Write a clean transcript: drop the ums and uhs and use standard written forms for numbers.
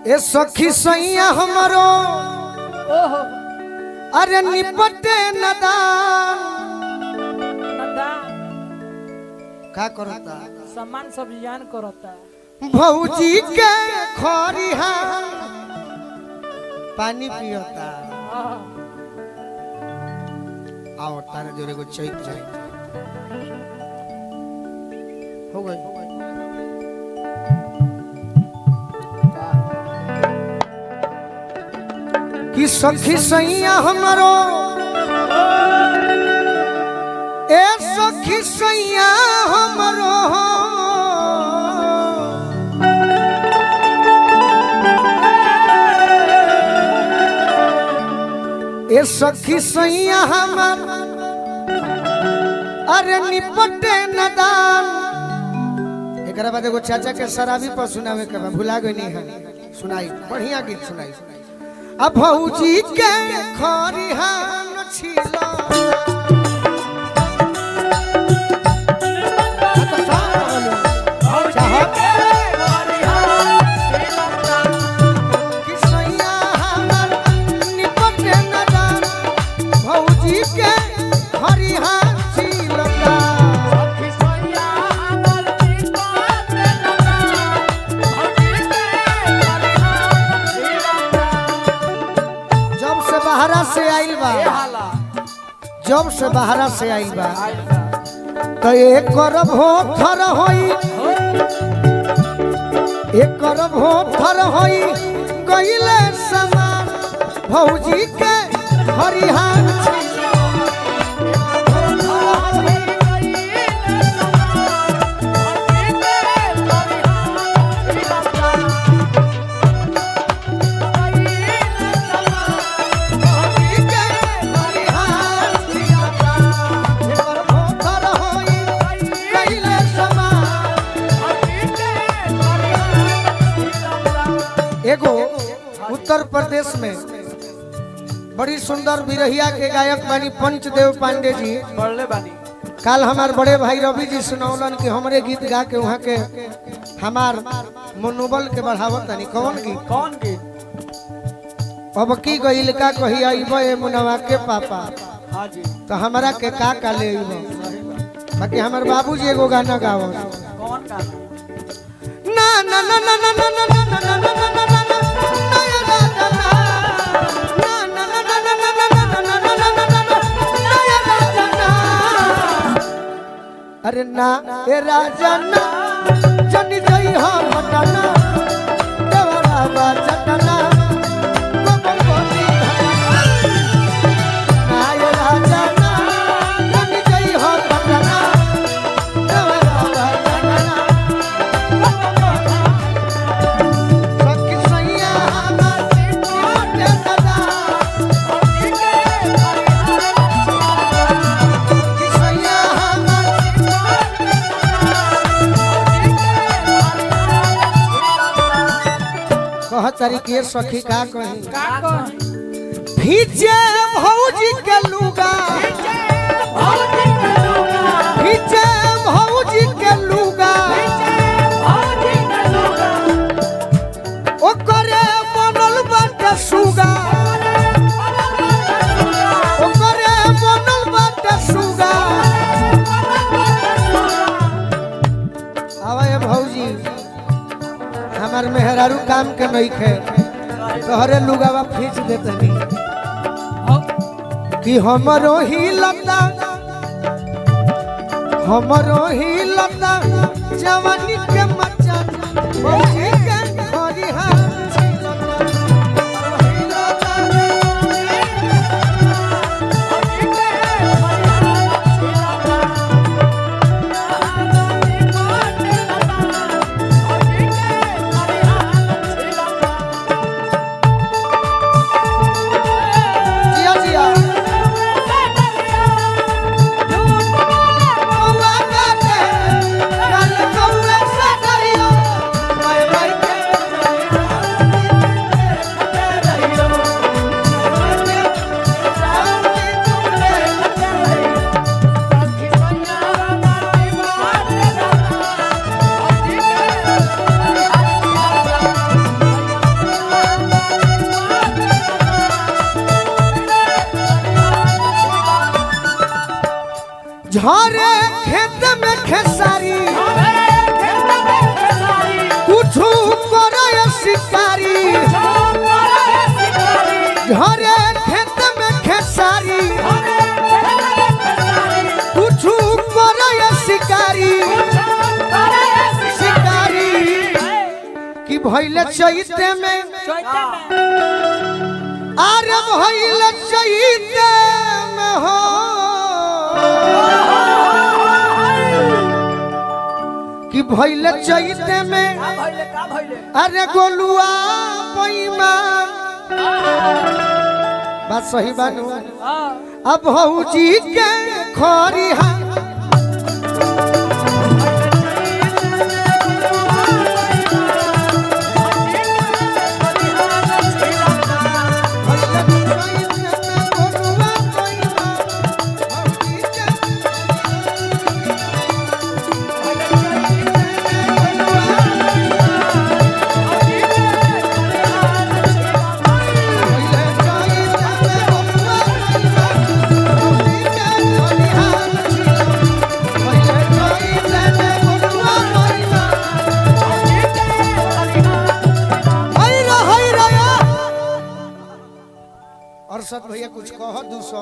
ए सखी सैया हमारो ओहो अरे निपटे नदान का करता सामान सब यान करता भौजी के खरिहा पानी पियता आओ तारे जोरे को चैत जाए हो गई कि सखी सैया हमारो ए सखी सैया हमारो ए सखी सैया हमार अरे निपटे नदान एकरा बाद एगो चाचा के शराबी पर सुनावे के बा भुला गई नहीं है सुनाई बढ़िया गीत सुनाई अब भौजी के खरिहान छिला जब से बाहरा से आइल बा तो एक करब हो थर होई एक करब हो थर होई गइले समान भौजी के हरिहान एगो उत्तर प्रदेश में बड़ी सुंदर बिरहिया के गायक बानी पंचदेव पांडे जी पढ़ले बानी कल हमार बड़े भाई रवि जी सुनौलन कि हमरे गीत गा के वहाँ के हमार मनोबल के बढ़ावत तनी कौन गीत अब की गइल का कही आइबो ए मुनवा के पापा हां जी तो हमरा के का ले आइबो बाकी हमार बाबूजी एगो गाना गावो कौन गाना ना ना ना ना ना ना ना ना ना ना ना अरे ना ए राजा ना जन जई हो मटना देवरा बा चटना गोबर गोदी ना ए राजा ना जन जई हो मटना देवरा बा चटना सखी सैया हमार मोटे दादा तरीके सखी का कही भीजे भौजी के लुगा भीजे भौजी के लुगा ओकरे बनल बाटे सुगा ओकरे बनल बाटे सुगा आवा भौजी हमार मेहरारू काम के नहीं खे तोहरे लुगावा खींच देतनी कि हमरो ही लता जवानी के मचन भौजी के खरिहान कौआ घरे खेत में खेसारी कुछ करे शिकारी घरे खेत में खेसारी कुछ करे शिकारी कि भइले चैते में अरे भइले चैते में हो कि भइले चैते में अरे गोलुआ बेईमान बात सही बानू अब भौजी के खरिहा अरशद भैया कुछ कहो दूसरा